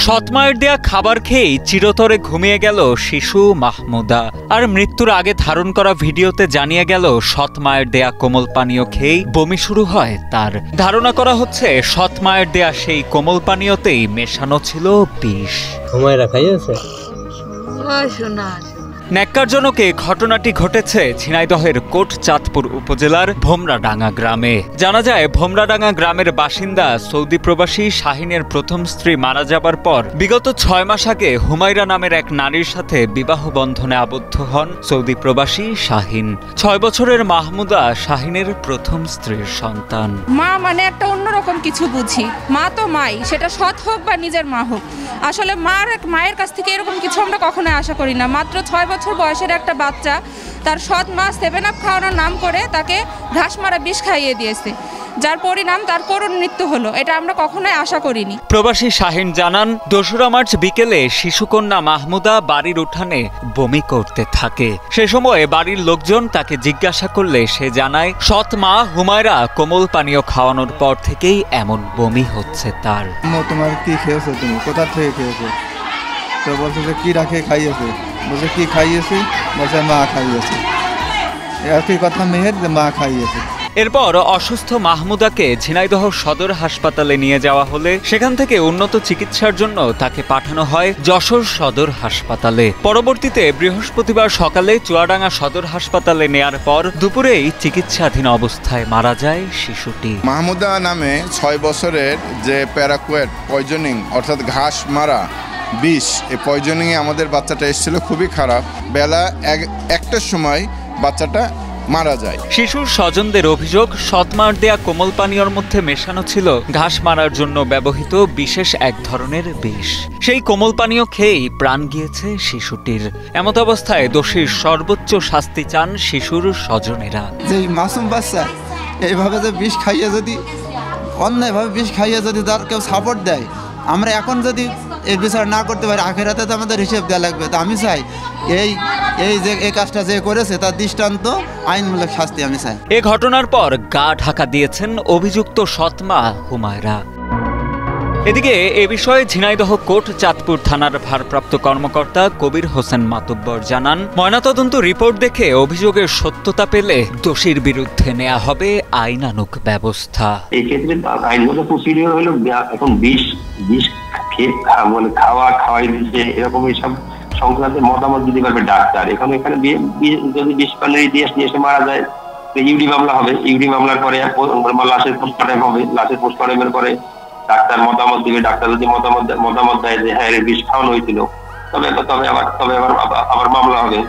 সৎমায়ের দেয়া খাবার খেয়েই চিরতরে ঘুমিয়ে গেল শিশু মাহমুদা। আর মৃত্যুর আগে ধারণ করা ভিডিওতে জানিয়ে গেল সৎমায়ের দেয়া কোমল পানীয় খেয়েই বমি শুরু হয় তার। ধারণা করা হচ্ছে সৎমায়ের দেয়া সেই কোমল পানীয়তেই মেশানো ছিল বিষ। ন্যাক্কারজনক ঘটনাটি ঘটেছে ঝিনাইদহের কোটচাঁদপুর উপজেলার ভোমরাডাঙ্গা গ্রামে। জানা যায়, ভোমরাডাঙ্গা গ্রামের বাসিন্দা সৌদি প্রবাসী শাহিনের প্রথম স্ত্রী মারা যাবার পর বিগত ৬ মাস আগে হুমায়রা নামের এক নারীর সাথে বিবাহ বন্ধনে আবদ্ধ হন সৌদি প্রবাসী শাহিন। ৬ বছরের মাহমুদা শাহিনের প্রথম স্ত্রীর সন্তান। মা মানে একটা অন্যরকম কিছু বুঝি। মা তো মাই, সেটা সৎ হোক বা নিজের মা হোক। আসলে মায়ের কাছ থেকে এরকম কিছু আমরা কখনোই আশা করি না। মাত্র ৬ বছর বয়সের একটা বাচ্চা তার সৎ মা 7 আপ খাওয়ানোর নাম করে তাকে ঘাস মারা বিষ খাইয়ে দিয়েছে, যার পরিণাম তার করুণ মৃত্যু হলো। এটা আমরা কখনোই আশা করিনি। প্রবাসী শাহিন জানান, ২রা মার্চ বিকেলে শিশুকন্যা মাহমুদা বাড়ির উঠানে বমি করতে থাকে। সে সময় বাড়ির লোকজন তাকে জিজ্ঞাসা করলে সে জানায়, সৎ মা হুমায়রা কোমল পানীয় খাওয়ানোর পর থেকেই এমন বমি হচ্ছে তার। তোমার কি খেয়েছো, তুমি কোথা থেকে খেয়েছো? তো বলছে যে কি রাখে খাইয়েছে। বলছে কি খাইয়েছি? বলছে মা খাইয়েছে। একই কথা মেহের, যে মা খাইয়েছে। এরপর অসুস্থ মাহমুদাকে ঝিনাইদহ সদর হাসপাতালে নিয়ে যাওয়া হলে সেখান থেকে উন্নত চিকিৎসার জন্য তাকে পাঠানো হয় যশোর সদর হাসপাতালে। পরবর্তীতে বৃহস্পতিবার সকালে চুয়াডাঙ্গা সদর হাসপাতালে নেয়ার পর দুপুরেই চিকিৎসাধীন অবস্থায় মারা যায় শিশুটি। মাহমুদা নামে ৬ বছরের যে প্যারাকুয়েট পয়জনিং অর্থাৎ ঘাস মারা বিষ, এই পয়জনিংয়ে আমাদের বাচ্চাটা এসেছিল খুবই খারাপ। বেলা ১টার সময় বাচ্চাটা মারা যায়। শিশুর স্বজনদের অভিযোগ, সৎমার দেয়া কোমল পানীয়র মধ্যে মেশানো ছিল ঘাস মারার জন্য ব্যবহৃত বিশেষ এক ধরনের বিষ। সেই কোমল পানীয় খেয়েই প্রাণ গিয়েছে শিশুটির। এমত অবস্থায় দোষীর সর্বোচ্চ শাস্তি চান শিশুর স্বজনেরা। যে মাসুম বাচ্চা এইভাবে যে বিষ খাইয়ে, যদি অন্যায়ভাবে বিষ খাইয়ে যদি তার কেউ সাপোর্ট দেয়, আমরা এখন যদি এর বিচার না করতে পারি, আখেরাতে তো আমাদের হিসেব দেওয়া লাগবে। তো আমি চাই এই কাজটা যে করেছে তার দৃষ্টান্ত আইনমূলক শাস্তি আমি চাই। এ ঘটনার পর গা ঢাকা দিয়েছেন অভিযুক্ত সৎমা হুমায়রা। এদিকে এ বিষয়ে ঝিনাইদহ কোটচাঁদপুর থানার ভারপ্রাপ্ত কর্মকর্তা কবির হোসেন মাতুব্বর জানান, ময়নাতদন্ত রিপোর্ট দেখে অভিযোগের সত্যতা পেলে দোষীর বিরুদ্ধে নেওয়া হবে আইনানুগ ব্যবস্থা। এই ক্ষেত্রে আইনগত প্রসিডিওর হলো এখন বিষ খাওয়াই দিচ্ছে, এরকম এইসব সংক্রান্ত মতামত দিতে পারবে ডাক্তার। এখানে যদি বিষ পানি দিয়ে এসে মারা যায়, ইউডি মামলা হবে। ইউডি মামলার পরে লাশের পোস্টমর্টম হবে। লাশের পোস্টমর্টমের পরে ডাক্তার মতামত দিবে। ডাক্তার যদি মতামত দেয় যে হ্যাঁ বিষ খাওয়ানো হয়েছিল, তবে আবার মামলা হবে।